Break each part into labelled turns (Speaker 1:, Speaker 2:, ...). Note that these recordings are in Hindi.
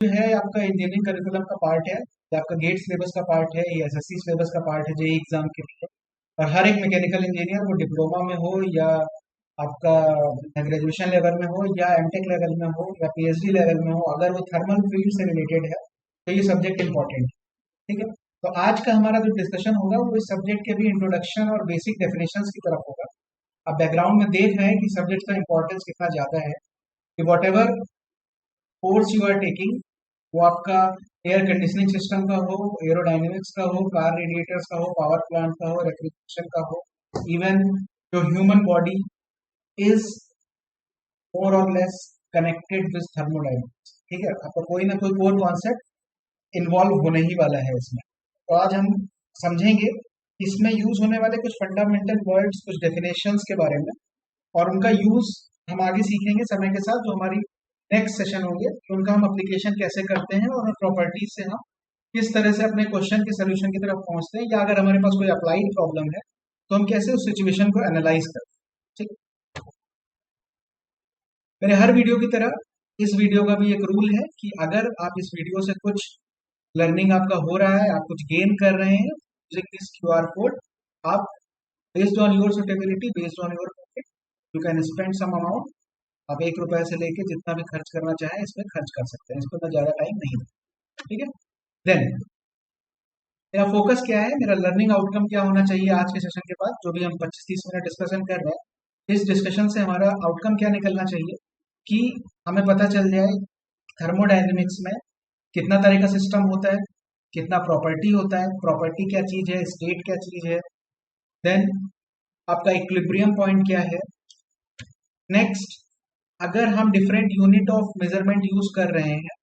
Speaker 1: जो है आपका इंजीनियरिंग करिकुलम का पार्ट है, ये आपका गेट सिलेबस का पार्ट है, ये एसएससी सिलेबस का पार्ट है जेई एग्जाम के लिए। और हर एक मैकेनिकल इंजीनियर वो डिप्लोमा में हो या आपका ग्रेजुएशन लेवल में हो या एमटेक लेवल में हो या पीएचडी लेवल में हो, अगर वो थर्मल फील्ड से रिलेटेड है तो ये सब्जेक्ट इंपॉर्टेंट है। ठीक है, तो आज का हमारा जो डिस्कशन होगा वो इस सब्जेक्ट के भी इंट्रोडक्शन और बेसिक डेफिनेशंस की तरफ होगा। आप बैकग्राउंड में देख रहे हैं कि सब्जेक्ट का इंपॉर्टेंस कितना ज्यादा है, कि whatever course you are taking, वो आपका एयर कंडीशनिंग सिस्टम का हो, एरोडायनेमिक्स का हो, कार रेडिएटर्स का हो, पावर प्लांट का हो, रेफ्रिजरेशन का हो, इवन जो ह्यूमन बॉडी इज मोर और लेस कनेक्टेड विद थर्मोडायनेमिक्स। ठीक है, आपका कोई ना कोई कोर कॉन्सेप्ट इन्वॉल्व होने ही वाला है इसमें। तो आज हम समझेंगे इसमें यूज होने वाले कुछ फंडामेंटल वर्ड्स, कुछ डेफिनेशंस के बारे में, और उनका यूज हम आगे सीखेंगे समय के साथ। जो हमारी नेक्स्ट सेशन होंगे तो उनका हम अप्लीकेशन कैसे करते हैं और प्रॉपर्टीज से हम किस तरह से अपने क्वेश्चन के सोल्यूशन की तरफ पहुंचते हैं, या अगर हमारे पास कोई अप्लाइड प्रॉब्लम है तो हम कैसे उस सिचुएशन को एनालाइज करते हैं। ठीक, मेरे हर वीडियो की तरह इस वीडियो का भी एक रूल है कि अगर आप इस वीडियो से कुछ लर्निंग आपका हो रहा है, आप कुछ गेन कर रहे हैं यूजिंग दिस क्यूआर कोड, आप based on your suitability, based on your pocket, you can spend some amount. आप ₹1 से लेके जितना भी खर्च करना चाहें इसमें खर्च कर सकते हैं, इस पर मैं ज्यादा टाइम नहीं दूँ। ठीक है, देन मेरा फोकस क्या है, मेरा लर्निंग आउटकम क्या होना चाहिए आज के सेशन के बाद, जो भी हम 25-30 मिनट डिस्कशन कर रहे हैं, इस डिस्कशन से हमारा आउटकम क्या निकलना चाहिए कि हमें पता चल जाए थर्मोडायनेमिक्स में कितना तरह का सिस्टम होता है, कितना प्रॉपर्टी होता है, प्रॉपर्टी क्या चीज है, स्टेट क्या चीज है, देन आपका इक्विलिब्रियम पॉइंट क्या है। नेक्स्ट, अगर हम different unit of measurement use कर रहे हैं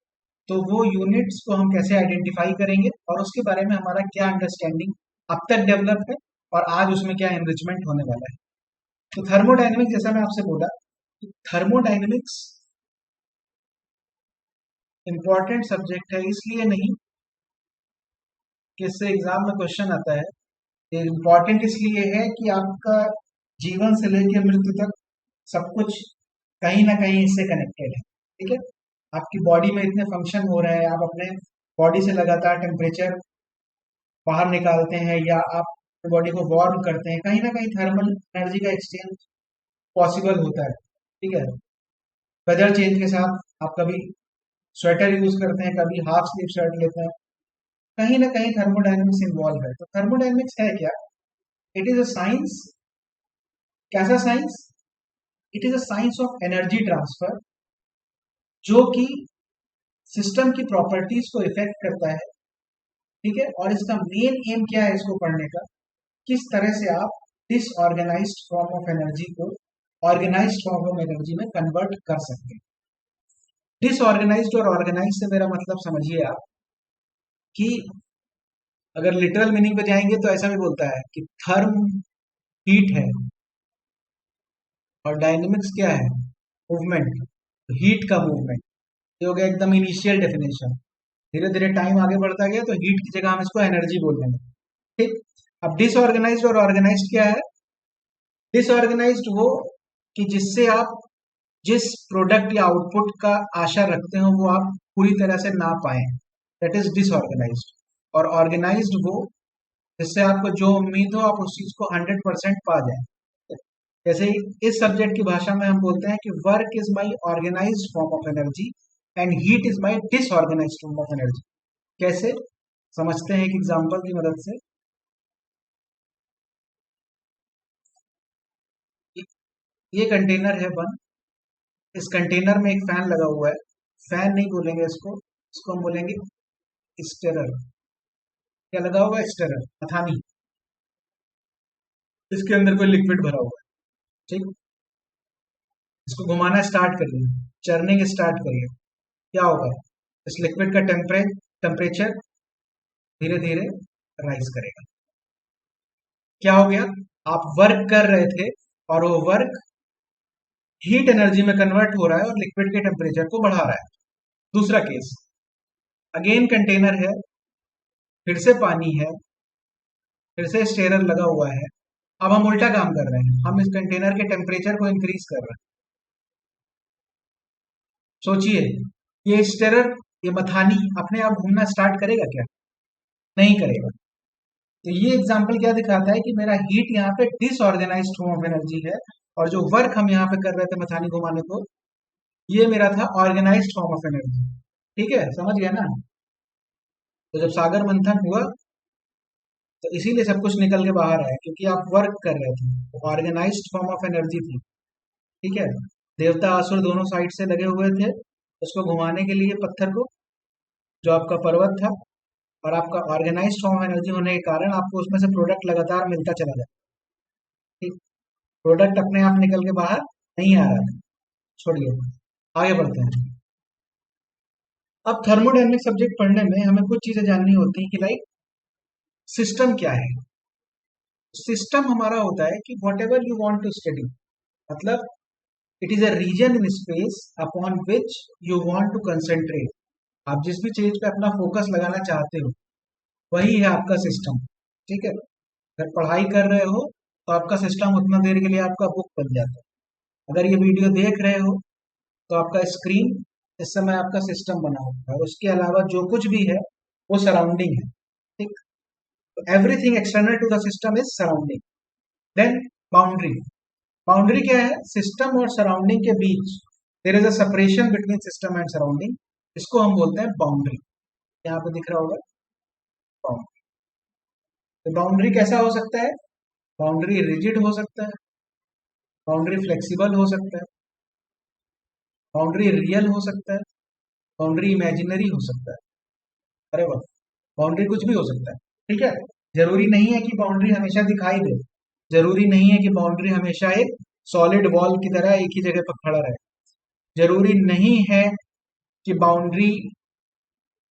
Speaker 1: तो वो यूनिट्स को हम कैसे आइडेंटिफाई करेंगे और उसके बारे में हमारा क्या अंडरस्टैंडिंग अब तक डेवलप है और आज उसमें क्या एनरिचमेंट होने वाला है। तो थर्मोडायनेमिक्स, जैसा मैं आपसे बोला, थर्मोडायनेमिक्स इंपॉर्टेंट सब्जेक्ट है इसलिए नहीं कि इससे एग्जाम में क्वेश्चन आता है, ये इंपॉर्टेंट इसलिए है कि आपका जीवन से लेकर मृत्यु तक सब कुछ कहीं ना कहीं इससे कनेक्टेड है। ठीक है, आपकी बॉडी में इतने फंक्शन हो रहे हैं, आप अपने बॉडी से लगातार टेम्परेचर बाहर निकालते हैं या आप बॉडी को वार्म करते हैं, कहीं ना कहीं थर्मल एनर्जी का एक्सचेंज पॉसिबल होता है। ठीक है, वेदर चेंज के साथ आप कभी स्वेटर यूज करते हैं, कभी हाफ स्लीव शर्ट लेते हैं, कहीं ना कहीं थर्मोडायनेमिक्स इन्वॉल्व है। तो थर्मोडायनेमिक्स है क्या? It is a science. कैसा science? It is a science of energy transfer, जो कि सिस्टम की प्रॉपर्टीज को इफेक्ट करता है। ठीक है, और इसका मेन एम क्या है इसको पढ़ने का, किस तरह से आप डिसऑर्गेनाइज्ड फॉर्म ऑफ एनर्जी को ऑर्गेनाइज्ड फॉर्म ऑफ एनर्जी में कन्वर्ट कर सकते हैं। डिसऑर्गेनाइज्ड और ऑर्गेनाइज से मेरा मतलब समझिए आप कि अगर लिटरल मीनिंग पे जाएंगे तो ऐसा भी बोलता है कि थर्म हीट है और डायनेमिक्स क्या है, मूवमेंट, हीट का मूवमेंट। ये हो गया एकदम इनिशियल डेफिनेशन। धीरे धीरे टाइम आगे बढ़ता गया तो हीट की जगह हम इसको एनर्जी बोल देंगे। ठीक, अब डिसऑर्गेनाइज्ड और ऑर्गेनाइज्ड क्या है? डिसऑर्गेनाइज्ड वो कि जिससे आप जिस प्रोडक्ट या आउटपुट का आशा रखते हो वो आप पूरी तरह से ना पाए, दैट इज डिसऑर्गेनाइज्ड। और ऑर्गेनाइज्ड वो जिससे आपको जो उम्मीद हो आप उस चीज को 100% पा जाए। जैसे इस सब्जेक्ट की भाषा में हम बोलते हैं कि work is my organised form of energy and heat is my disorganised form of energy. कैसे समझते हैं एक एग्जांपल की मदद से। ये कंटेनर है बंद, इस कंटेनर में एक फैन लगा हुआ है। फैन नहीं बोलेंगे इसको, इसको हम बोलेंगे स्टेरर। क्या लगा हुआ है? स्टेरर, मथानी। इसके अंदर कोई लिक्विड भरा हुआ है। ठीक, इसको घुमाना स्टार्ट करिए, चर्निंग स्टार्ट करिए, क्या होगा? इस लिक्विड का टेम्परेचर धीरे धीरे राइज करेगा। क्या हो गया? आप वर्क कर रहे थे और वो वर्क हीट एनर्जी में कन्वर्ट हो रहा है और लिक्विड के टेम्परेचर को बढ़ा रहा है। दूसरा केस, अगेन कंटेनर है, फिर से पानी है, फिर से स्टेरर लगा हुआ है। अब हम उल्टा काम कर रहे हैं, हम इस कंटेनर के टेम्परेचर को इंक्रीज कर रहे हैं। सोचिए, ये स्टेरर ये मथानी अपने आप घूमना स्टार्ट करेगा क्या? नहीं करेगा। तो ये एग्जाम्पल क्या दिखाता है कि मेरा हीट यहाँ पे डिसऑर्गेनाइज्ड फॉर्म ऑफ एनर्जी है, और जो वर्क हम यहाँ पे कर रहे थे मथानी घुमाने को, ये मेरा था ऑर्गेनाइज्ड फॉर्म ऑफ एनर्जी। ठीक है, समझ गया ना? तो जब सागर मंथन हुआ तो इसीलिए सब कुछ निकल के बाहर आया, क्योंकि आप वर्क कर रहे थे, ऑर्गेनाइज्ड फॉर्म ऑफ एनर्जी थी। ठीक है, देवता असुर दोनों साइड से लगे हुए थे उसको घुमाने के लिए पत्थर को, जो आपका पर्वत था, और आपका ऑर्गेनाइज्ड फॉर्म ऑफ एनर्जी होने के कारण आपको उसमें से प्रोडक्ट लगातार मिलता चला जाए। ठीक, प्रोडक्ट अपने आप निकल के बाहर नहीं आ रहा था। छोड़िए, आगे बढ़ते हैं। अब थर्मोडायनेमिक सब्जेक्ट पढ़ने में हमें कुछ चीजें जाननी होती हैं कि लाइक सिस्टम क्या है। सिस्टम हमारा होता है कि whatever you want to study, मतलब it is a region in space upon which you want to concentrate. आप जिस भी चीज पे अपना फोकस लगाना चाहते हो वही है आपका सिस्टम। ठीक है, अगर पढ़ाई कर रहे हो तो आपका सिस्टम उतना देर के लिए आपका बुक बन जाता है। अगर ये वीडियो देख रहे हो तो आपका स्क्रीन इस समय आपका सिस्टम बना हुआ है। उसके अलावा जो कुछ भी है वो सराउंडिंग है। ठीक, तो everything external to the system is surrounding. Then boundary. Boundary क्या है? सिस्टम और सराउंडिंग के बीच there is a separation between system and surrounding, इसको हम बोलते हैं बाउंड्री। यहाँ पे दिख रहा होगा बाउंड्री। तो बाउंड्री कैसा हो सकता है? बाउंड्री रिजिड हो सकता है, बाउंड्री फ्लेक्सिबल हो सकता है, बाउंड्री रियल हो सकता है, बाउंड्री इमेजिनरी हो सकता है। अरे वाह, बाउंड्री कुछ भी हो सकता है। ठीक है, जरूरी नहीं है कि बाउंड्री हमेशा दिखाई दे, जरूरी नहीं है कि बाउंड्री हमेशा एक सॉलिड वॉल की तरह एक ही जगह पर खड़ा रहे, जरूरी नहीं है कि बाउंड्री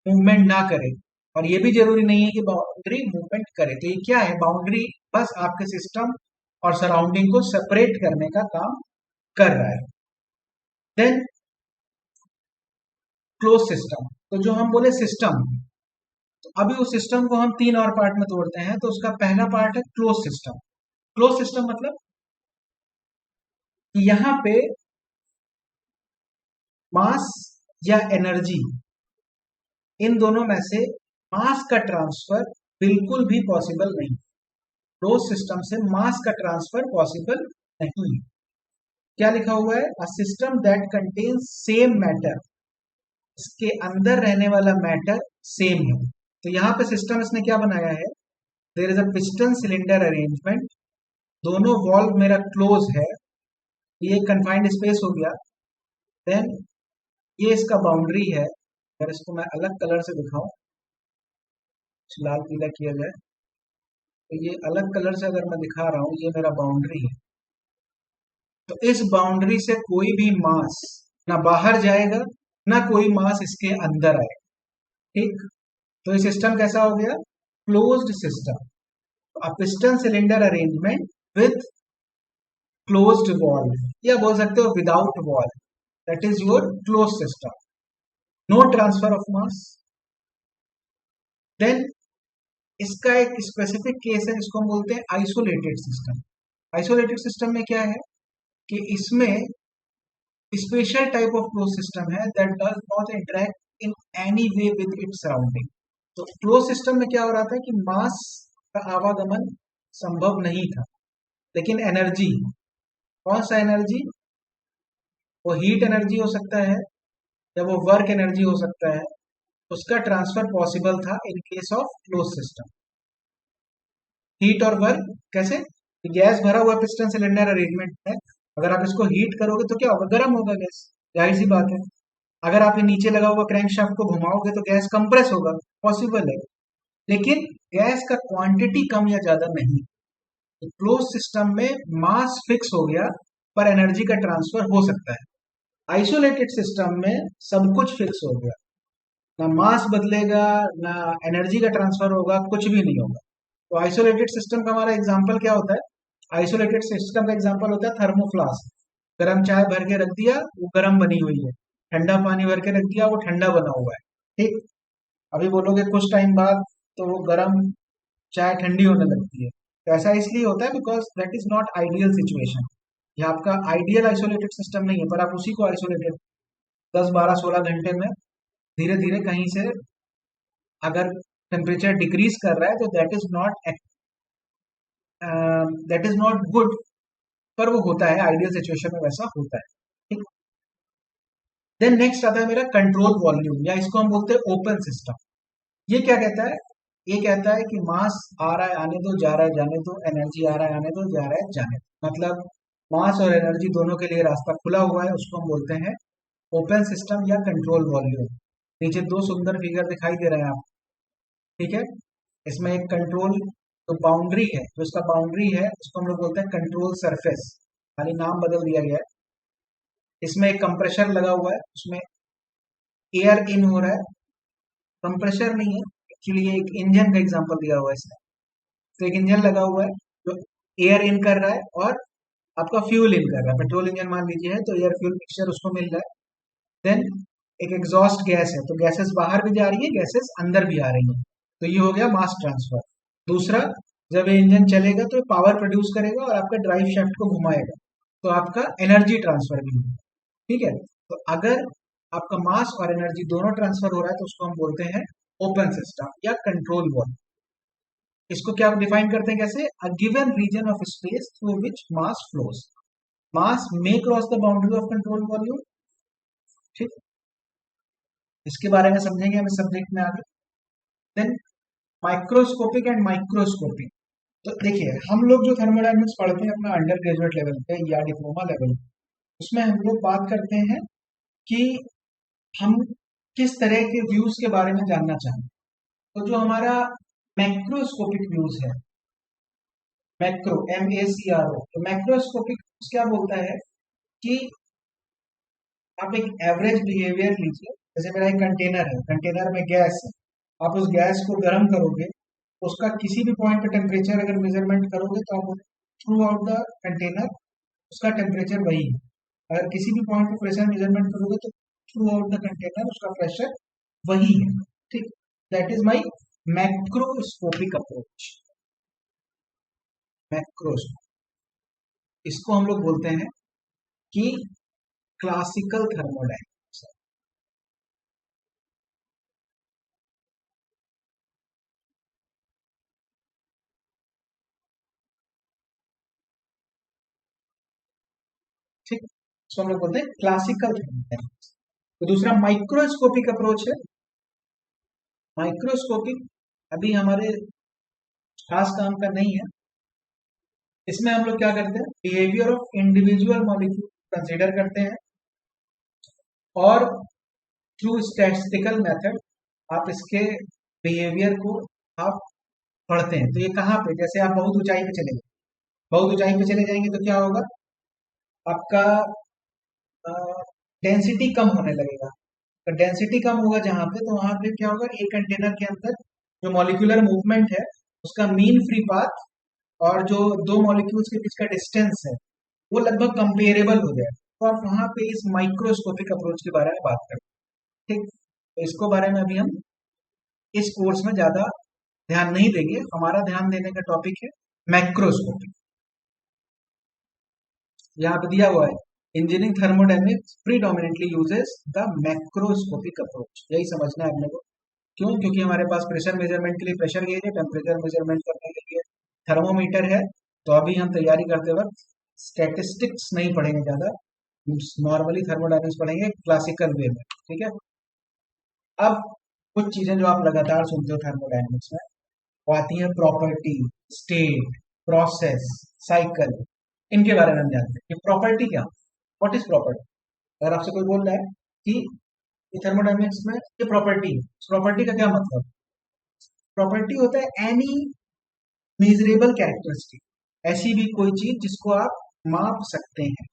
Speaker 1: मूवमेंट ना करे, और ये भी जरूरी नहीं है कि बाउंड्री मूवमेंट करे। तो ये क्या है? बाउंड्री बस आपके सिस्टम और सराउंडिंग को सेपरेट करने का काम कर रहा है। Then close system. तो जो हम बोले सिस्टम, तो अभी उस सिस्टम को हम तीन और पार्ट में तोड़ते हैं। तो उसका पहला पार्ट है क्लोज सिस्टम। क्लोज सिस्टम मतलब कि यहाँ पे मास या एनर्जी, इन दोनों में से मास का ट्रांसफर बिल्कुल भी पॉसिबल नहीं। क्लोज सिस्टम से मास का ट्रांसफर पॉसिबल नहीं है। क्या लिखा हुआ है? A system that contains same matter, इसके अंदर रहने वाला मैटर सेम है। तो यहाँ पे सिस्टम इसने क्या बनाया है? There is a piston cylinder arrangement, दोनों वॉल्व मेरा क्लोज है, ये कंफाइंड स्पेस हो गया। देन ये इसका बाउंड्री है। अगर इसको मैं अलग कलर से दिखाऊं, लाल पीला किया जाए, तो ये अलग कलर से अगर मैं दिखा रहा हूं, ये मेरा बाउंड्री है। तो इस बाउंड्री से कोई भी मास ना बाहर जाएगा, ना कोई मास इसके अंदर आएगा। ठीक, तो ये सिस्टम कैसा हो गया? Closed system. A piston cylinder arrangement with closed valve, या बोल सकते हो without valve, that is your close system. No transfer of mass. Then इसका एक स्पेसिफिक केस है जिसको हम बोलते हैं आइसोलेटेड सिस्टम। आइसोलेटेड सिस्टम में क्या है कि इसमें special type of close system है that does not interact in any way with its surrounding. तो क्लोज सिस्टम में क्या हो रहा था कि मास का आवागमन संभव नहीं था, लेकिन एनर्जी, कौन सा एनर्जी? वो हीट एनर्जी हो सकता है या वो वर्क एनर्जी हो सकता है, उसका ट्रांसफर पॉसिबल था in case of close system. Heat और वर्क कैसे? गैस भरा हुआ पिस्टन सिलेंडर अरेंजमेंट है, अगर आप इसको हीट करोगे तो क्या होगा? गर्म होगा गैस, जाहिर सी बात है। अगर आप ये नीचे लगा हुआ क्रैंकशाफ्ट को घुमाओगे तो गैस कंप्रेस होगा, पॉसिबल है, लेकिन गैस का क्वांटिटी कम या ज्यादा नहीं। तो क्लोज सिस्टम में मास फिक्स हो गया, पर एनर्जी का ट्रांसफर हो सकता है। आइसोलेटेड सिस्टम में सब कुछ फिक्स हो गया, ना मास बदलेगा, ना एनर्जी का ट्रांसफर होगा, कुछ भी नहीं होगा। तो आइसोलेटेड सिस्टम का हमारा एग्जांपल क्या होता है? आइसोलेटेड सिस्टम का एग्जांपल होता है थर्मोफ्लास्क। गर्म चाय भर के रख दिया, वो गर्म बनी हुई है, ठंडा पानी भर के रख दिया, वो ठंडा बना हुआ है। ठीक, अभी बोलोगे कुछ टाइम बाद तो वो गर्म चाय ठंडी होने लगती है। तो ऐसा इसलिए होता है because that is not ideal situation. ये आपका आइडियल आइसोलेटेड सिस्टम नहीं है, पर आप उसी को आइसोलेटेड 10 12 16 घंटे में धीरे धीरे कहीं से अगर टेम्परेचर डिक्रीज कर रहा है तो दैट इज नॉट गुड, पर वो होता है, आइडियल सिचुएशन में वैसा होता है। ठीक। देन नेक्स्ट आता है मेरा कंट्रोल वॉल्यूम, या इसको हम बोलते हैं ओपन सिस्टम। ये क्या कहता है? ये कहता है कि मास आ रहा है आने दो, जा रहा है जाने दो, एनर्जी आ रहा है आने दो, जा रहा है जाने दो, मतलब मास और एनर्जी दोनों के लिए रास्ता खुला हुआ है, उसको हम बोलते हैं ओपन सिस्टम या कंट्रोल वॉल्यूम। नीचे दो सुंदर फिगर दिखाई दे रहे हैं आप, ठीक है। इसमें एक कंट्रोल जो बाउंड्री है, जो इसका बाउंड्री है उसको हम लोग बोलते हैं कंट्रोल सरफेस, खाली नाम बदल दिया गया है। इसमें एक कंप्रेशर लगा हुआ है, उसमें एयर इन हो रहा है, कंप्रेशर नहीं है एक्चुअली, ये एक इंजन का एग्जांपल दिया हुआ है इसमें। तो एक इंजन लगा हुआ है जो एयर इन कर रहा है और आपका फ्यूल इन कर रहा है, पेट्रोल इंजन मान लीजिए है तो एयर फ्यूल मिक्सचर उसको मिल रहा है। देन एक एग्जॉस्ट गैस है, तो गैसेस बाहर भी जा रही है, गैसेस अंदर भी आ रही है, तो ये हो गया मास ट्रांसफर। दूसरा, जब ये इंजन चलेगा तो पावर प्रोड्यूस करेगा और आपका ड्राइव शाफ्ट को घुमाएगा, तो आपका एनर्जी ट्रांसफर भी होगा। ठीक है। तो अगर आपका मास और एनर्जी दोनों ट्रांसफर हो रहा है तो उसको हम बोलते हैं ओपन सिस्टम या कंट्रोल वॉल्यूम। इसको क्या डिफाइन करते हैं कैसे? A given region of space through which mass flows, mass may cross the boundary of control volume. ठीक। इसके बारे में समझेंगे हम इस सब्जेक्ट में आगे। Then microscopic and microscopic. तो देखिए, हम लोग जो थर्मोडायनेमिक्स पढ़ते हैं अपना अंडर ग्रेजुएट लेवल पे या डिप्लोमा लेवल, उसमें हम लोग बात करते हैं कि हम किस तरह के व्यूज के बारे में जानना चाहें। तो जो हमारा मैक्रोस्कोपिक व्यूज है, मैक्रो MACRO, तो मैक्रोस्कोपिक क्या बोलता है कि आप एक एवरेज बिहेवियर लीजिए। जैसे मेरा एक कंटेनर है, कंटेनर में गैस है, आप उस गैस को गर्म करोगे, उसका किसी भी पॉइंट पे टेम्परेचर अगर मेजरमेंट करोगे तो आप थ्रू आउट द कंटेनर उसका टेम्परेचर वही है। अगर किसी भी पॉइंट पे प्रेशर मेजरमेंट करोगे तो थ्रू आउट द कंटेनर उसका प्रेशर वही है। ठीक। That is my macroscopic approach. Macroscope, इसको हम लोग बोलते हैं कि क्लासिकल थर्मोडायनेमिक्स। ठीक। इसको हम लोग बोलते हैं क्लासिकल थर्मोडायनेमिक्स। तो दूसरा माइक्रोस्कोपिक अप्रोच है। माइक्रोस्कोपिक अभी हमारे खास काम का नहीं है। इसमें हम लोग क्या करते हैं? Behaviour of individual molecule consider करते हैं और थ्रू स्टैटिस्टिकल मेथड आप इसके बिहेवियर को आप पढ़ते हैं। तो ये कहाँ पे, जैसे आप बहुत ऊंचाई पे चले गए, बहुत ऊंचाई पे चले जाएंगे तो क्या होगा? आपका डेंसिटी कम होने लगेगा। तो डेंसिटी कम होगा जहां पे, तो वहां पे क्या होगा? एक कंटेनर के अंदर जो मॉलिक्यूलर मूवमेंट है उसका मीन फ्री पाथ और जो दो मॉलिक्यूल्स के बीच का डिस्टेंस है वो लगभग कंपेरेबल हो जाए, तो आप वहां पे इस माइक्रोस्कोपिक अप्रोच के बारे में बात करते हैं। ठीक। तो इसको बारे में अभी हम इस कोर्स में ज्यादा ध्यान नहीं देंगे, हमारा ध्यान देने का टॉपिक है मैक्रोस्कोपिक। यहाँ पे दिया हुआ है engineering thermodynamics predominantly uses the macroscopic approach, यही समझना है अपने को। क्यों? क्योंकि हमारे पास प्रेशर मेजरमेंट के लिए प्रेशर गेज है, टेम्परेचर मेजरमेंट करने के लिए थर्मोमीटर है। तो अभी हम तैयारी करते वक्त स्टैटिस्टिक्स नहीं पढ़ेंगे ज्यादा, नॉर्मली थर्मोडायनेमिक्स पढ़ेंगे क्लासिकल वे में। ठीक है। अब कुछ चीजें जो आप लगातार सुनते हो थर्मोडायनेमिक्स में, वो आती है प्रॉपर्टी, स्टेट, प्रोसेस, साइकिल। इनके बारे में हम जानते हैं कि प्रॉपर्टी क्या, व्हाट इज प्रॉपर्टी। अगर आपसे कोई बोल रहा है कि थर्मोडायनेमिक्स में ये प्रॉपर्टी है, प्रॉपर्टी का क्या मतलब? प्रॉपर्टी होता है एनी मेजरेबल कैरेक्टरिस्टिक, ऐसी भी कोई चीज जिसको आप माप सकते हैं,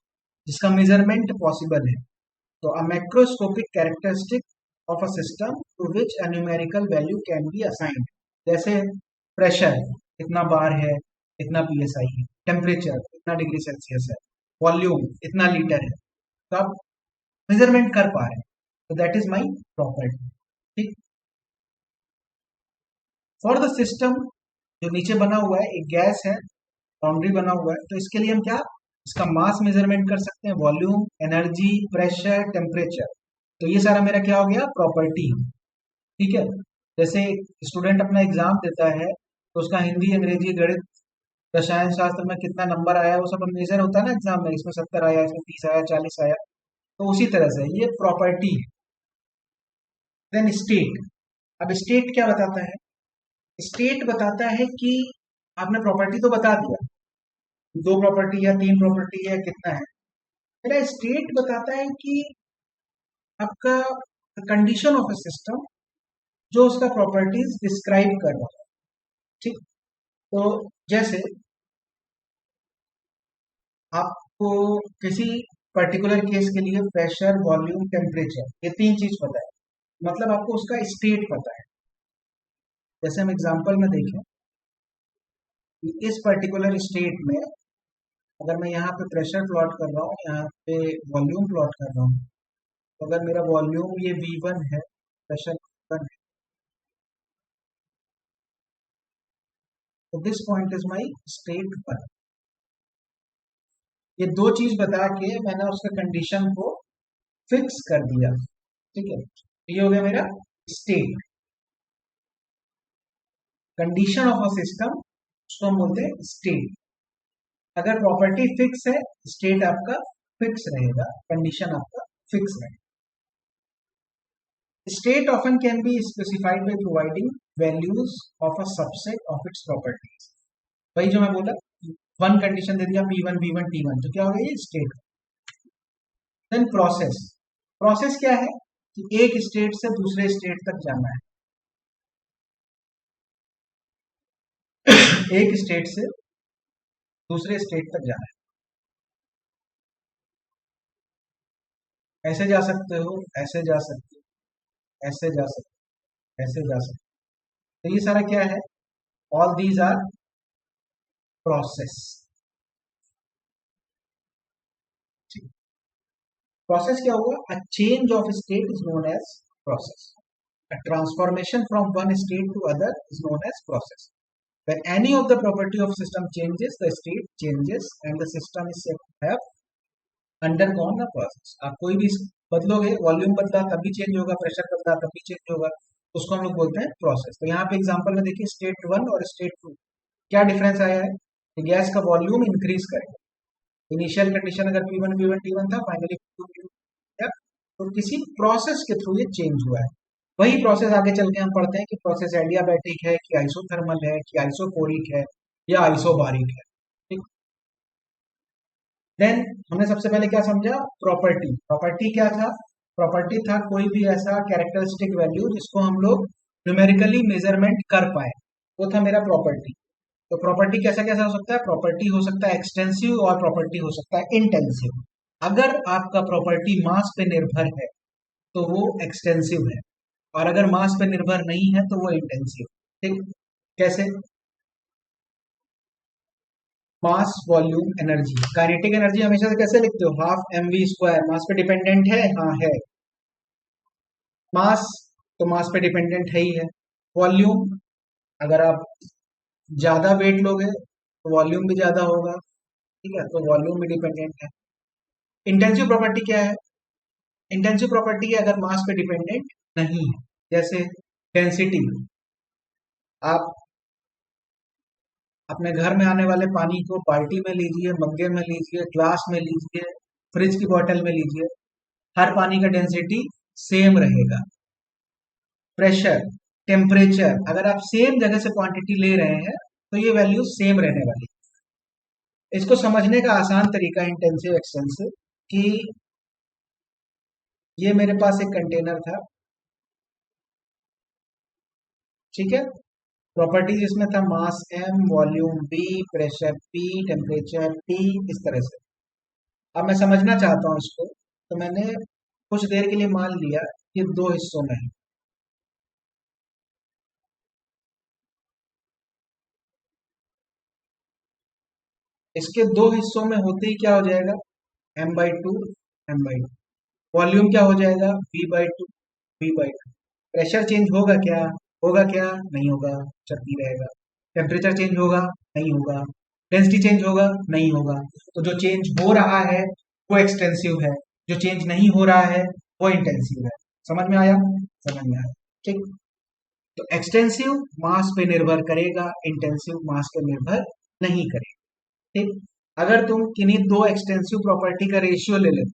Speaker 1: जिसका मेजरमेंट पॉसिबल है। तो a macroscopic characteristic of a system to which a numerical value can be assigned. जैसे प्रेशर इतना बार है, इतना psi है, टेम्परेचर इतना डिग्री सेल्सियस है, वॉल्यूम इतना लीटर है, तो आप मेजरमेंट कर पा रहे हैं, तो दैट इज माई प्रॉपर्टी। ठीक। फॉर द सिस्टम, जो नीचे बना हुआ है एक गैस है, बाउंड्री बना हुआ है, तो इसके लिए हम क्या, इसका मास मेजरमेंट कर सकते हैं, वॉल्यूम, एनर्जी, प्रेशर, टेम्परेचर। तो ये सारा मेरा क्या हो गया, प्रॉपर्टी। ठीक है, जैसे स्टूडेंट अपना एग्जाम देता है तो उसका हिंदी, अंग्रेजी, गणित, रसायन शास्त्र में कितना नंबर आया वो सब मेजर होता है ना एग्जाम में, इसमें 70 आया, इसमें 30 आया, 40 आया। तो उसी तरह से ये प्रॉपर्टी है। Then state. अब स्टेट क्या बताता है? स्टेट बताता है कि आपने प्रॉपर्टी तो बता दिया, दो प्रॉपर्टी या तीन प्रॉपर्टी है, कितना है। मेरा स्टेट बताता है कि आपका कंडीशन ऑफ अ सिस्टम, जो उसका प्रॉपर्टीज डिस्क्राइब कर रहा है। ठीक, तो जैसे आपको किसी पर्टिकुलर केस के लिए प्रेशर, वॉल्यूम, टेम्परेचर, ये तीन चीज पता है, मतलब आपको उसका स्टेट पता है। जैसे हम एग्जांपल में देखें कि इस पर्टिकुलर स्टेट में अगर मैं यहाँ पे प्रेशर प्लॉट कर रहा हूँ, यहाँ पे वॉल्यूम प्लॉट कर रहा हूँ, तो अगर मेरा वॉल्यूम ये V1 है, प्रेशर V1 है, तो this point is my state 1। ये दो चीज बता के मैंने उसका कंडीशन को फिक्स कर दिया। ठीक है, ये हो गया मेरा state. Condition of a system उसको हम बोलते हैं स्टेट। अगर प्रॉपर्टी फिक्स है, स्टेट आपका फिक्स रहेगा, कंडीशन आपका फिक्स रहेगा। State often can be specified by providing values of a subset of its properties। वही जो मैं बोला, वन कंडीशन दे दिया P1 V1 T1, तो क्या हो गया ये स्टेट। Then process. प्रोसेस क्या है कि एक स्टेट से दूसरे स्टेट तक जाना है, एक स्टेट से दूसरे स्टेट तक जाना है। ऐसे जा सकते हो, ऐसे जा सकते हो, ऐसे जा सकते हो, ऐसे जा सकते हो। तो ये सारा क्या है, all these are process. Process क्या हुआ, a change of state is known as process. A transformation from one state to other is known as process. When any of the property of system changes, the state changes and the system is said to have undergone a process। आप कोई भी बदलोगे, वॉल्यूम बदला तब भी चेंज होगा, प्रेशर बदला तब भी चेंज होगा, उसको हम लोग बोलते हैं प्रोसेस। तो यहाँ पे एग्जांपल में देखिए स्टेट 1 और स्टेट 2 क्या डिफरेंस आया है कि गैस का वॉल्यूम इंक्रीज करेगा। इनिशियल कंडीशन अगर P1 V1 T1 था, फाइनली P2 V2 था, तो किसी प्रोसेस के थ्रू ये चेंज हुआ है। वही प्रोसेस आगे चल के हम पढ़ते हैं कि प्रोसेस एडियाबैटिक है कि आइसोथर्मल है कि आइसोकोरिक है या आइसोबारिक है। ठीक, देन हमने सबसे पहले क्या समझा, प्रॉपर्टी। प्रॉपर्टी क्या था, प्रॉपर्टी था कोई भी ऐसा कैरेक्टरिस्टिक वैल्यू जिसको हम लोग न्यूमेरिकली मेजरमेंट कर पाए, वो था मेरा प्रॉपर्टी। तो प्रॉपर्टी कैसा कैसा हो सकता है, प्रॉपर्टी हो सकता है एक्सटेंसिव और प्रॉपर्टी हो सकता है इंटेंसिव। अगर आपका प्रॉपर्टी मास पे निर्भर है तो वो एक्सटेंसिव है, और अगर मास पे निर्भर नहीं है तो वो इंटेंसिव। ठीक, कैसे, मास, वॉल्यूम, एनर्जी। काइनेटिक एनर्जी हमेशा से कैसे लिखते हो, हाफ mv स्क्वायर। मास पे डिपेंडेंट है, हाँ है। मास, तो मास पे डिपेंडेंट है ही है। वॉल्यूम, अगर आप ज्यादा वेट लोगे तो वॉल्यूम भी ज्यादा होगा। ठीक है, तो वॉल्यूम भी डिपेंडेंट है। इंटेंसिव प्रॉपर्टी क्या है, इंटेंसिव प्रॉपर्टी है अगर मास पे डिपेंडेंट नहीं है। जैसे डेंसिटी, आप अपने घर में आने वाले पानी को बाल्टी में लीजिए, मग्गे में लीजिए, ग्लास में लीजिए, फ्रिज की बोतल में लीजिए, हर पानी का डेंसिटी सेम रहेगा। प्रेशर, टेम्परेचर, अगर आप सेम जगह से क्वांटिटी ले रहे हैं तो ये वैल्यू सेम रहने वाली। इसको समझने का आसान तरीका इंटेंसिव एक्सटेंसिव कि ये मेरे पास एक कंटेनर था, ठीक है, प्रॉपर्टीज इसमें था मास m, volume v, pressure p, temperature t, इस तरह से। अब मैं समझना चाहता हूँ इसको, तो मैंने कुछ देर के लिए मान लिया कि दो हिस्सों में है। इसके दो हिस्सों में होते ही क्या हो जाएगा, m/2 m/2। वॉल्यूम क्या हो जाएगा, v/2 v/2। प्रेशर चेंज होगा क्या, होगा क्या, नहीं होगा, चलती रहेगा। टेम्परेचर चेंज होगा, नहीं होगा। डेंसिटी चेंज होगा, नहीं होगा। तो जो चेंज हो रहा है वो एक्सटेंसिव है, जो चेंज नहीं हो रहा है वो इंटेंसिव है। समझ में आया? समझ में आया, ठीक। तो एक्सटेंसिव मास पे निर्भर करेगा, इंटेंसिव मास पे निर्भर नहीं करेगा, ठीक। अगर तुम किन्हीं दो एक्सटेंसिव प्रॉपर्टी का रेशियो ले लो,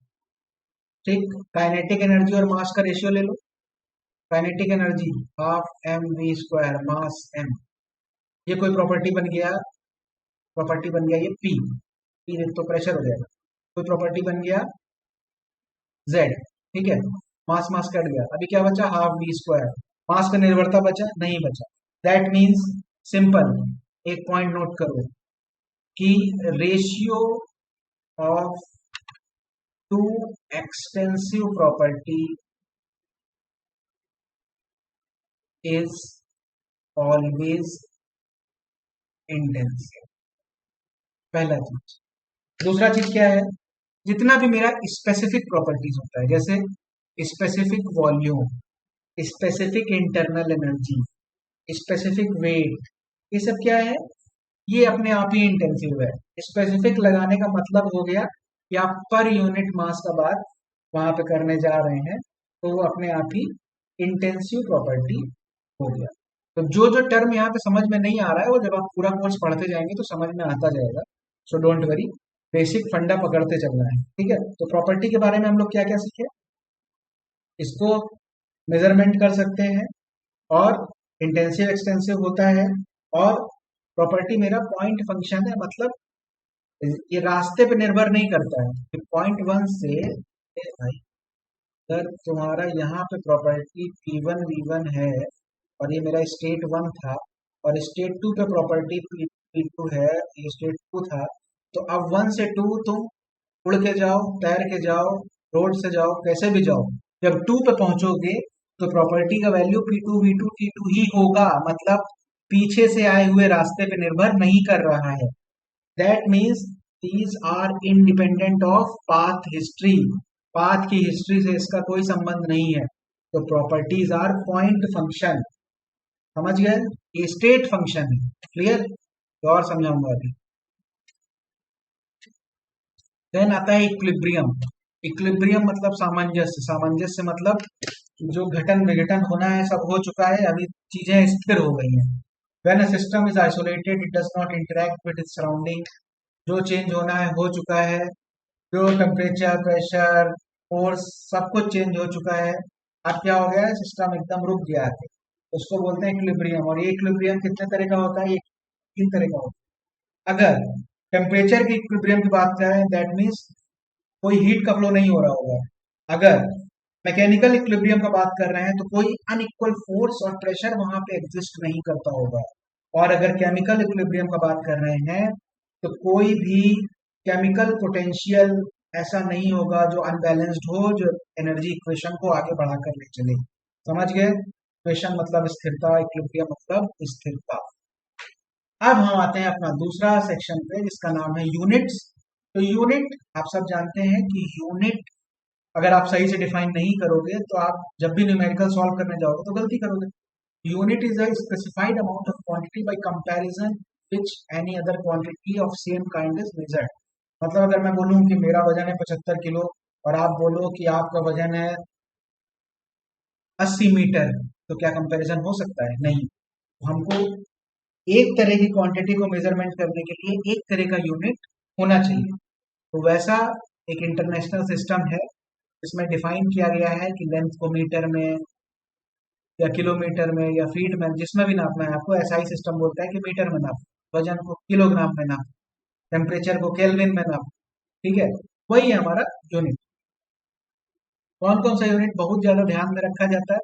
Speaker 1: ठीक, काइनेटिक एनर्जी और मास का रेशियो ले लो। Kinetic energy half m v square mass m, ये कोई प्रॉपर्टी बन गया, प्रॉपर्टी बन गया ये पी, पी तो प्रेशर हो जाएगा। कोई प्रॉपर्टी बन गया जेड, ठीक है। मास मास कट गया, अभी क्या बचा, हाफ वी स्क्वायर। मास पे निर्भरता बचा नहीं बचा। दैट मीन्स सिंपल, एक पॉइंट नोट करो कि ratio of two extensive property is always intensive, पहला चीज। दूसरा चीज क्या है, जितना भी मेरा स्पेसिफिक प्रॉपर्टीज होता है, जैसे specific volume, specific internal energy, specific weight, ये सब क्या है, ये अपने आप ही इंटेंसिव है। स्पेसिफिक लगाने का मतलब हो गया कि आप पर यूनिट मास का बात वहां पे करने जा रहे हैं, तो वो अपने आप ही इंटेंसिव प्रॉपर्टी हो गया। तो जो जो टर्म यहाँ पे समझ में नहीं आ रहा है, वो जब आप पूरा कोर्स पढ़ते जाएंगे तो समझ में आता जाएगा। सो डोंट वरी, बेसिक फंडा पकड़ते चलना है, ठीक है। तो प्रॉपर्टी के बारे में हम लोग क्या क्या सीखे, इसको मेजरमेंट कर सकते हैं, और इंटेंसिव एक्सटेंसिव होता है, और प्रॉपर्टी मेरा पॉइंट फंक्शन है, मतलब ये रास्ते पे निर्भर नहीं करता है कि पॉइंट वन से भाई, अगर तुम्हारा यहाँ पे प्रॉपर्टी P1 V1 है और ये मेरा स्टेट वन था, और स्टेट टू पे प्रॉपर्टी P2 है, ये स्टेट टू था, तो अब वन से टू तुम उड़ के जाओ, तैर के जाओ, रोड से जाओ, कैसे भी जाओ, जब टू पे पहुंचोगे तो प्रॉपर्टी का वैल्यू P2 V2 T2 ही होगा, मतलब पीछे से आए हुए रास्ते पे निर्भर नहीं कर रहा है। That means these are independent of path history, path की हिस्ट्री से इसका कोई संबंध नहीं है। तो प्रॉपर्टीज आर पॉइंट फंक्शन, समझ गए, ये स्टेट फंक्शन है। क्लियर? तो और समझाऊंगा अभी। देन आता है इक्विलिब्रियम। इक्विलिब्रियम मतलब सामंजस्य, सामंजस्य मतलब जो घटन विघटन होना है सब हो चुका है, अभी चीजें स्थिर हो गई हैं। When a system is isolated it does not interact with its surrounding, जो चेंज होना है हो चुका है, जो टेम्परेचर प्रेशर फोर्स सब कुछ चेंज हो चुका है। अब क्या हो गया है, सिस्टम एकदम रुक गया है, उसको बोलते हैं इक्विलिब्रियम। और ये इक्विलिब्रियम कितने तरह का होता है, ये तीन तरह का होता है। अगर टेम्परेचर की इक्विलिब्रियम की बात करें, दैट मीन्स कोई हीट का फ्लो नहीं हो रहा होगा। अगर मैकेनिकल इक्विलिब्रियम का बात कर रहे हैं तो कोई अनइक्वल फोर्स और प्रेशर वहां पे एग्जिस्ट नहीं करता होगा। और अगर केमिकल इक्विलिब्रियम का बात कर रहे हैं तो कोई भी केमिकल पोटेंशियल ऐसा नहीं होगा जो अनबैलेंस्ड हो, जो एनर्जी इक्वेशन को आगे बढ़ाकर ले चले। समझ गए? इक्वेशन मतलब स्थिरता, इक्विलिब्रियम मतलब स्थिरता। अब हम आते हैं अपना दूसरा सेक्शन पे जिसका नाम है यूनिट्स। तो यूनिट आप सब जानते हैं कि यूनिट अगर आप सही से डिफाइन नहीं करोगे तो आप जब भी न्यूमेरिकल सॉल्व करने जाओगे तो गलती करोगे। Unit is a specified amount of quantity bye comparison which any other quantity of same kind is measured. मतलब अगर मैं बोलूं कि मेरा वजन है 75 किलो और आप बोलो कि आपका वजन है 80 मीटर, तो क्या कंपैरिजन हो सकता है? नहीं। हमको एक तरह की क्वांटिटी को मेजरमेंट करने के लिए एक तरह का यूनिट होना चाहिए। तो वैसा एक इंटरनेशनल सिस्टम है इसमें डिफाइन किया गया है कि लेंथ को मीटर में या किलोमीटर में या फीट में, जिसमें भी नापना है आपको, ऐसा ही सिस्टम बोलता है कि मीटर में नाप, वजन को किलोग्राम में नाप, टेम्परेचर को केल्विन में नाप, ठीक है। वही है हमारा यूनिट। कौन कौन सा यूनिट बहुत ज्यादा ध्यान में रखा जाता है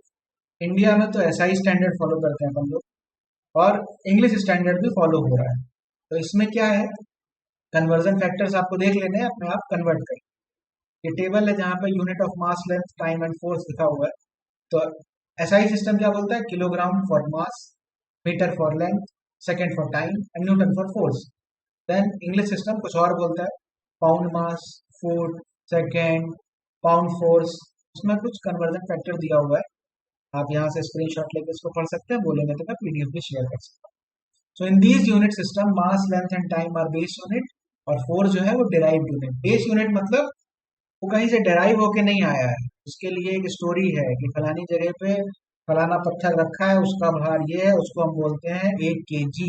Speaker 1: इंडिया में? तो ऐसा ही स्टैंडर्ड फॉलो करते हैं हम लोग, और इंग्लिश स्टैंडर्ड भी फॉलो हो रहा है। तो इसमें क्या है, कन्वर्जन फैक्टर्स आपको देख लेने हैं, अपने आप कन्वर्ट करें। ये टेबल है जहाँ पे unit of mass length time and force लिखा हुआ है। तो ऐसा ही सिस्टम क्या बोलता है, kilogram for mass, metre for length, second for time and newton for force. Then English system कुछ और बोलता है, pound mass, foot, second, pound force, उसमें कुछ कन्वर्जन फैक्टर दिया हुआ है। आप यहाँ से स्क्रीनशॉट लेके इसको पढ़ सकते हैं, बोलेंगे तो मैं पीडीएफ भी शेयर कर सकता हूँ। So in these unit system mass length and time are base unit, और फोर्स जो है वो डिराइव्ड यूनिट। बेस यूनिट मतलब वो कहीं से डेराइव होके नहीं आया है। उसके लिए एक स्टोरी है कि फलानी जगह पे फलाना पत्थर रखा है, उसका भार ये है, उसको हम बोलते हैं 1 kg।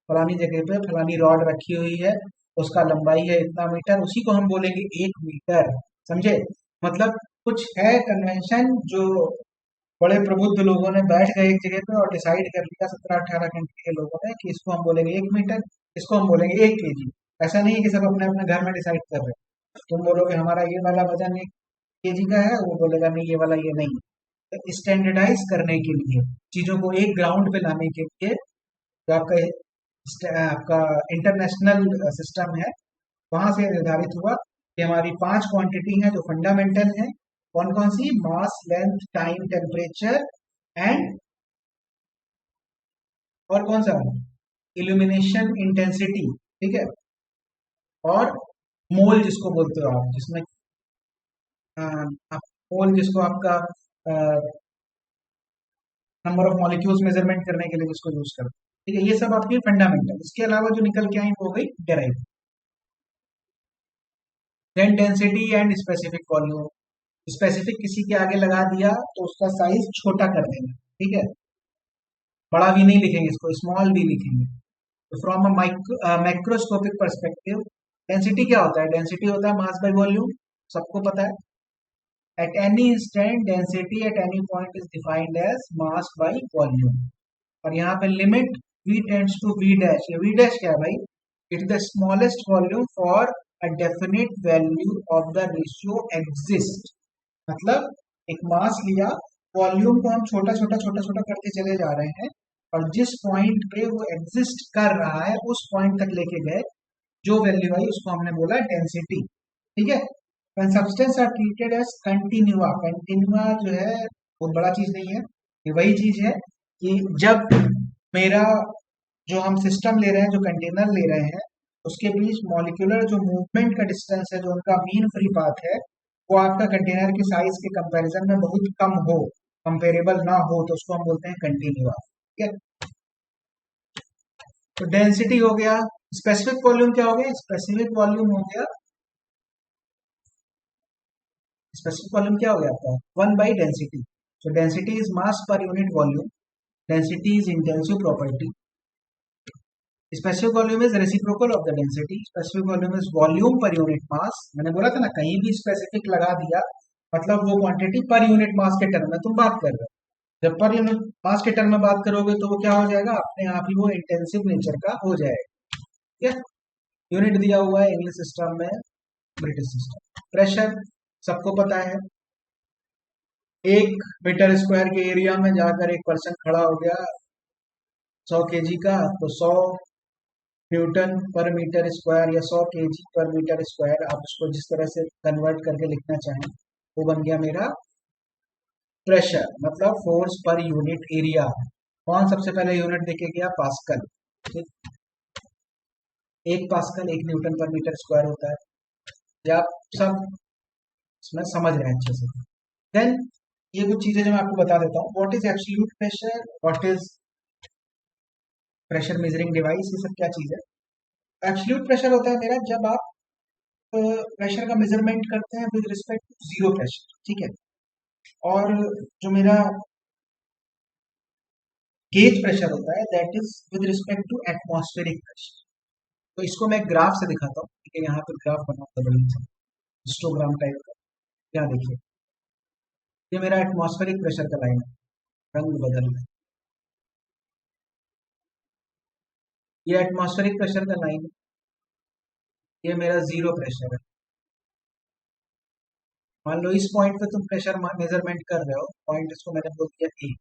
Speaker 1: फलानी जगह पे फलानी रॉड रखी हुई है, उसका लंबाई है इतना मीटर, उसी को हम बोलेंगे 1 मीटर। समझे? मतलब कुछ है कन्वेंशन जो बड़े प्रबुद्ध लोगों ने बैठ गए एक जगह पे और डिसाइड कर लिया, 17-18 कंट्री के लोगों ने, कि इसको हम बोलेंगे 1 मीटर, इसको हम बोलेंगे 1 kg। ऐसा नहीं है कि सब अपने अपने घर में डिसाइड कर रहे हैं। तुम बोलोगे हमारा ये वाला वजन 1 kg का है, वो बोलेगा नहीं ये वाला ये नहीं। तो स्टैंडर्डाइज करने के लिए, चीजों को एक ग्राउंड पे लाने के लिए, जो आपका इंटरनेशनल सिस्टम है, वहां से निर्धारित हुआ कि हमारी 5 क्वांटिटी हैं जो फंडामेंटल है। कौन कौन सी? मास, लेंथ, टाइम, टेम्परेचर एंड, और कौन सा? Illumination intensity. ठीक है? और मोल जिसको बोलते हो आप, जिसमें आप मोल जिसको आपका नंबर ऑफ मॉलिक्यूल्स मेजरमेंट करने के लिए जिसको यूज करते हैं। ठीक है? ये सब आपकी फंडामेंटल। इसके अलावा जो निकल के आई वो हो गई derive. Then density and specific volume. Specific किसी के आगे लगा दिया तो उसका साइज छोटा कर देंगे। ठीक है? बड़ा भी नहीं लिखेंगे, इसको स्मॉल भी लिखेंगे। तो from a macroscopic perspective, density क्या होता है? डेंसिटी होता है मास बाय वॉल्यूम, सबको पता है। At any instant density at any point is defined as mass by volume. और यहाँ पे limit v tends to v dash. ये v डैश क्या है भाई? It is the smallest volume for a definite value of the ratio exist. मतलब एक मास लिया, वॉल्यूम को हम छोटा छोटा छोटा छोटा करते चले जा रहे हैं, और जिस पॉइंट पे वो एग्जिस्ट कर रहा है उस पॉइंट तक लेके गए, जो वैल्यू आई उसको हमने बोला डेंसिटी। ठीक है? when substance are treated as continua, कंटिन्यूआ जो है बहुत बड़ा चीज नहीं है, ये वही चीज है कि जब मेरा जो हम सिस्टम ले रहे हैं, जो कंटेनर ले रहे हैं, उसके बीच मॉलिक्यूलर जो मूवमेंट का डिस्टेंस है, जो उनका मीन फ्री पाथ है, वो आपका कंटेनर के साइज के कंपैरिजन में बहुत कम हो, कंपेरेबल ना हो, तो उसको हम बोलते हैं कंटिन्यूआ। ठीक है? तो डेंसिटी हो गया। स्पेसिफिक वॉल्यूम क्या हो गया? स्पेसिफिक वॉल्यूम हो गया, स्पेसिफिक वॉल्यूम क्या हो गया आपका? 1/डेंसिटी। so density is mass per unit volume, density is intensive property, specific volume is reciprocal of the density, specific volume is volume per unit mass. मैंने बोला था ना, कहीं भी स्पेसिफिक लगा दिया मतलब वो क्वांटिटी पर यूनिट मास के टर्म में तुम बात कर रहे हो। जब पर यूनिट मास के टर्म में बात करोगे तो वो क्या हो जाएगा? अपने आप ही वो इंटेंसिव नेचर का हो जाएगा। ठीक है? यूनिट दिया हुआ है इंग्लिश सिस्टम में, ब्रिटिश सिस्टम। प्रेशर सबको पता है, 1 मीटर स्क्वायर के एरिया में जाकर एक पर्सन खड़ा हो गया 100 kg का, तो 100 न्यूटन पर मीटर स्क्वायर या 100 kg पर मीटर स्क्वायर, आप उसको जिस तरह से कन्वर्ट करके लिखना चाहें, वो बन गया मेरा प्रेशर, मतलब फोर्स पर यूनिट एरिया। कौन सबसे पहले यूनिट देके गया? पास्कल। ठीक? 1 पास्कल 1 न्यूटन पर मीटर स्क्वायर होता है। ये आप सब इसमें समझ रहे हैं अच्छे से। देन ये कुछ चीजें जो मैं आपको बता देता हूँ, what is absolute pressure, what is pressure measuring device, ये सब क्या चीज है। एब्सोल्यूट प्रेशर होता है मेरा जब आप प्रेशर का मेजरमेंट करते हैं with respect to zero pressure. ठीक है? और जो मेरा गेज प्रेशर होता है that is with respect to atmospheric pressure. तो इसको मैं ग्राफ से दिखाता हूँ। ठीक है? यहाँ पर ग्राफ बना होता है बड़ी सा हिस्टोग्राम टाइप का। यहाँ देखिए, ये मेरा एटमॉस्फेरिक प्रेशर का लाइन है, रंग बदल रहा है। ये एटमॉस्फेरिक प्रेशर का लाइन है, ये मेरा जीरो प्रेशर है। मान लो इस पॉइंट पे तुम प्रेशर मेजरमेंट कर रहे हो, पॉइंट इसको मैंने बोल दिया ए।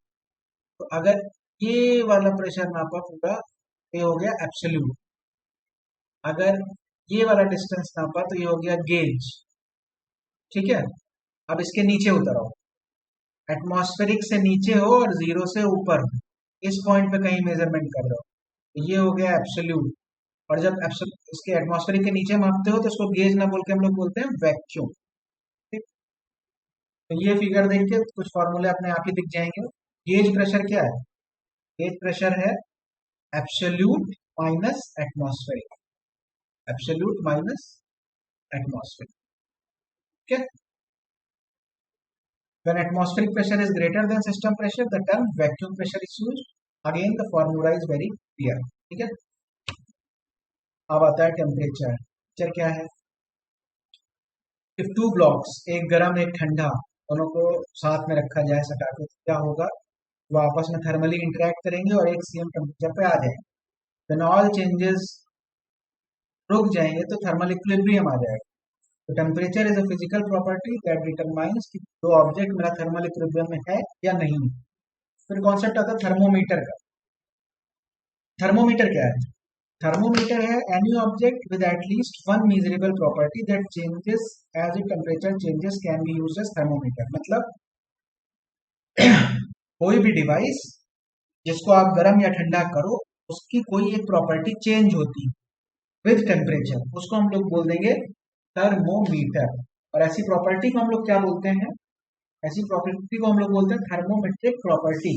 Speaker 1: तो अगर ये वाला प्रेशर नापा पूरा, ये हो गया एब्सोल्यूट। अगर ये वाला डिस्टेंस नापा तो ये हो गया गेज। ठीक है? अब इसके नीचे उतर आओ, एटमॉस्फेरिक से नीचे हो और जीरो से ऊपर हो, इस पॉइंट पे कहीं मेजरमेंट कर रहे हो, तो ये हो गया एब्सोल्यूट। और जब इसके एटमॉस्फेरिक के नीचे मापते हो तो इसको गेज ना बोल के हम लोग बोलते हैं वैक्यूम। ठीक? तो ये फिगर देख के कुछ फॉर्मूले अपने आप ही दिख जाएंगे। गेज प्रेशर क्या है? गेज प्रेशर है absolute minus atmospheric, absolute minus atmospheric. ठीक है। When atmospheric pressure is greater than system pressure, the term vacuum pressure is used. Again, the formula is very clear. ठीक है। अब आता है टेम्परेचर। टेम्परेचर क्या है? इफ टू ब्लॉक्स, एक गर्म एक ठंडा, दोनों को साथ में रखा जाए सटा के, तो क्या होगा? वो आपस में थर्मली इंटरेक्ट करेंगे और एक सेम टेम्परेचर पे आ जाएंगे। देन ऑल चेंजेस रुक जाएंगे तो थर्मल इक्विलिब्रियम आ जाएगा। तो temperature is a physical property that determines कि दो ऑब्जेक्ट मेरा थर्मल इक्विलिब्रियम में है या नहीं। फिर कॉन्सेप्ट आता है थर्मोमीटर का। थर्मोमीटर क्या है? थर्मोमीटर है any object with at least one measurable property that changes as it temperature changes can be used as thermometer. मतलब कोई भी डिवाइस जिसको आप गर्म या ठंडा करो, उसकी कोई एक प्रॉपर्टी चेंज होती विद टेम्परेचर, उसको हम लोग बोल देंगे थर्मोमीटर। और ऐसी प्रॉपर्टी को हम लोग क्या बोलते हैं? ऐसी प्रॉपर्टी को हम लोग बोलते हैं थर्मोमेट्रिक प्रॉपर्टी।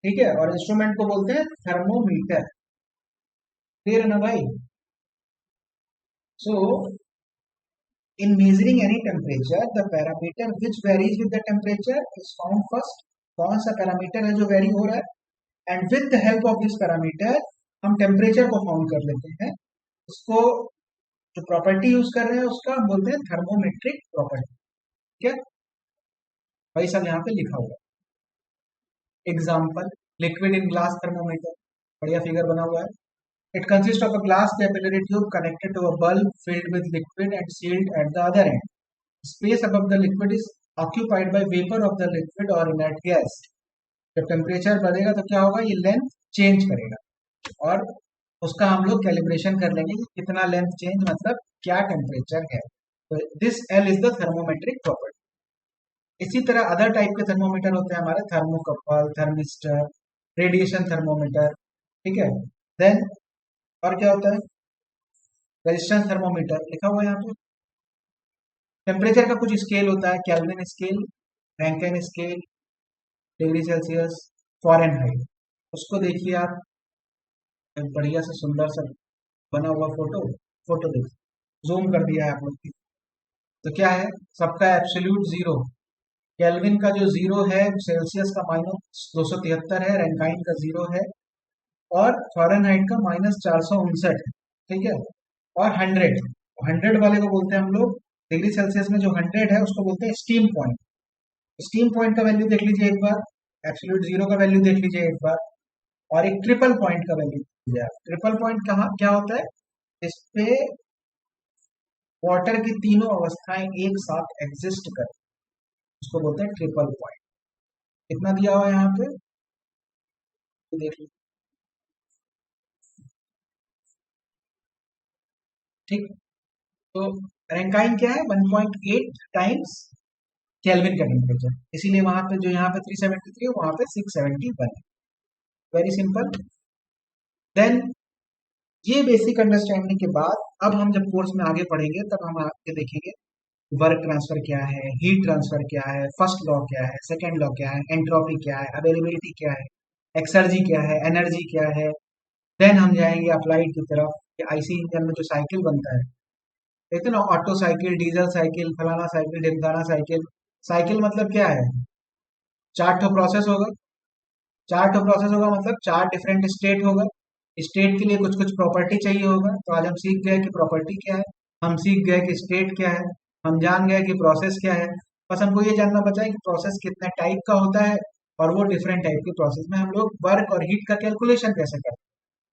Speaker 1: ठीक है। और इंस्ट्रूमेंट को बोलते हैं थर्मोमीटर। क्लियर है ना भाई? सो in measuring any temperature, the parameter which varies with the temperature is found first. कौन सा पैरामीटर है जो वेरी हो रहा है? And with the help of this parameter हम टेम्परेचर को फाउंड कर लेते हैं। उसको जो प्रॉपर्टी यूज कर रहे हैं उसका हम बोलते हैं थर्मोमेट्रिक प्रॉपर्टी। ठीक है भाई? सब यहाँ पे लिखा हुआ है। Example, liquid in glass thermometer, बढ़िया फिगर बना हुआ है। It consists of a glass capillary tube connected to a bulb filled with liquid and sealed at the other end. Space above the liquid is occupied by vapor of the liquid or inert gas. जब टेम्परेचर बढ़ेगा तो क्या होगा? ये लेंथ चेंज करेगा और उसका हम लोग कैलिब्रेशन कर लेंगे कि कितना लेंथ चेंज, मतलब क्या टेम्परेचर है। तो this L is the thermometric property. इसी तरह अदर टाइप के थर्मोमीटर होते हैं हमारे, थर्मोकपल, थर्मिस्टर, रेडिएशन थर्मोमीटर। ठीक है। देन और क्या होता है? रेजिस्टेंस थर्मोमीटर लिखा हुआ है यहाँ पे। टेम्परेचर का कुछ स्केल होता है, kelvin scale, Rankine scale, degree Celsius, Fahrenheit. उसको देखिए आप, एक बढ़िया से सुंदर सा बना हुआ फोटो देखिए, जूम कर दिया है आप लोग की। तो क्या है? सबका एब्सोल्यूट जीरो। केल्विन का जो जीरो है, सेल्सियस का -273 है, रैंकाइन का जीरो है, और फ़ारेनहाइट का -459 है। ठीक है। और 100 वाले को बोलते हैं हम लोग, डिग्री सेल्सियस में जो 100 है उसको बोलते हैं स्टीम पॉइंट। स्टीम पॉइंट का वैल्यू देख लीजिए एक बार, एब्सोल्यूट जीरो का वैल्यू देख लीजिए एक बार, और एक ट्रिपल पॉइंट का वैल्यू लीजिए। ट्रिपल पॉइंट कहाँ क्या होता है? इस पे वाटर की तीनों अवस्थाएं एक साथ एग्जिस्ट कर, उसको बोलते हैं ट्रिपल पॉइंट। कितना दिया हुआ है यहाँ पे? तो देख लीजिए। ठीक। तो रैंकाइन क्या है? 1.8 टाइम्स केल्विन का टेम्परेचर, इसीलिए वहां पे जो यहाँ पे 373 है वहां पे 671 है। Very simple. देन ये बेसिक अंडरस्टैंडिंग के बाद अब हम जब कोर्स में आगे पढ़ेंगे तब हम आगे देखेंगे वर्क ट्रांसफर क्या है, हीट ट्रांसफर क्या है, फर्स्ट लॉ क्या है, सेकेंड लॉ क्या है, एंट्रोपी क्या है, अवेलेबिलिटी क्या है, एक्सर्जी क्या है, एनर्जी क्या है। देन हम जाएंगे अप्लाइड की तरफ कि आईसी इंजन में जो साइकिल बनता है, देखते ना, ऑटो साइकिल, डीजल साइकिल, फलाना साइकिल, ढिमकाना साइकिल। साइकिल मतलब क्या है? चार ठो प्रोसेस होगा। चार ठो प्रोसेस होगा मतलब चार डिफरेंट स्टेट होगा। स्टेट के लिए कुछ कुछ प्रॉपर्टी चाहिए होगा। तो आज हम सीख गए कि प्रॉपर्टी क्या है, हम सीख गए कि स्टेट क्या है, हम जान गए कि प्रोसेस क्या है। बस हमको ये जानना बचा है कि प्रोसेस कितने टाइप का होता है और वो डिफरेंट टाइप के प्रोसेस में हम लोग वर्क और हीट का कैलकुलेशन कैसे करते हैं।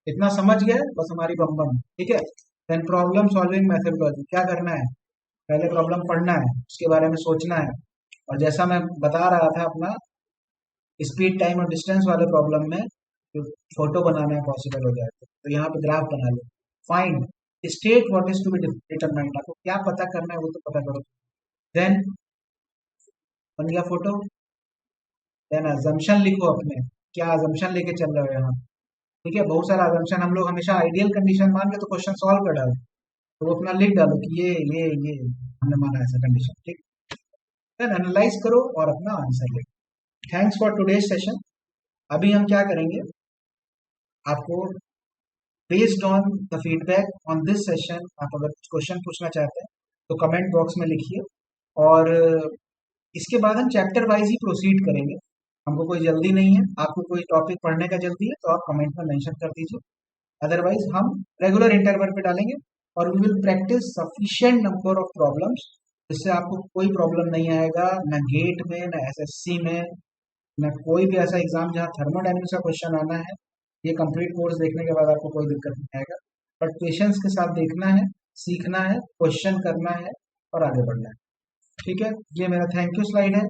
Speaker 1: इतना समझ गए बस हमारी बम बम। ठीक है। देन प्रॉब्लम सॉल्विंग मेथडोलॉजी, क्या करना है? पहले प्रॉब्लम पढ़ना है, उसके बारे में सोचना है, और जैसा मैं बता रहा था अपना स्पीड टाइम और डिस्टेंस वाले प्रॉब्लम में, तो फोटो बनाना है पॉसिबल हो जाए तो यहाँ पे ग्राफ बना लो। Find state what is to be determined, आपको क्या पता करना है वो तो पता करो। देन बन गया फोटो। देन अजम्पशन लिखो अपने, क्या अजम्पशन लेके चल रहे हो यहाँ। ठीक है। बहुत सारा अजम्पशन हम लोग हमेशा आइडियल कंडीशन मान के तो क्वेश्चन सॉल्व कर डालो, तो वो अपना लिख डालो कि ये हमने माना ऐसा कंडीशन। ठीक। देन एनालाइज करो और अपना आंसर लिखो। Thanks for today's session. अभी हम क्या करेंगे, आपको based on the feedback on this session, आप अगर क्वेश्चन पूछना चाहते हैं तो कमेंट बॉक्स में लिखिए। और इसके बाद हम चैप्टर वाइज ही प्रोसीड करेंगे। हमको कोई जल्दी नहीं है। आपको कोई टॉपिक पढ़ने का जल्दी है तो आप कमेंट में मेंशन कर दीजिए। अदरवाइज हम रेगुलर इंटरवल पे डालेंगे और we will practice sufficient number of problems, जिससे आपको कोई प्रॉब्लम नहीं आएगा, न गेट में, न एसएससी में, न कोई भी ऐसा एग्जाम जहाँ थर्मोडायनेमिक्स का क्वेश्चन आना है। ये कंप्लीट कोर्स देखने के बाद आपको कोई दिक्कत नहीं आएगा। बट पेशेंस के साथ देखना है, सीखना है, क्वेश्चन करना है और आगे बढ़ना है। ठीक है, ये मेरा थैंक यू स्लाइड है।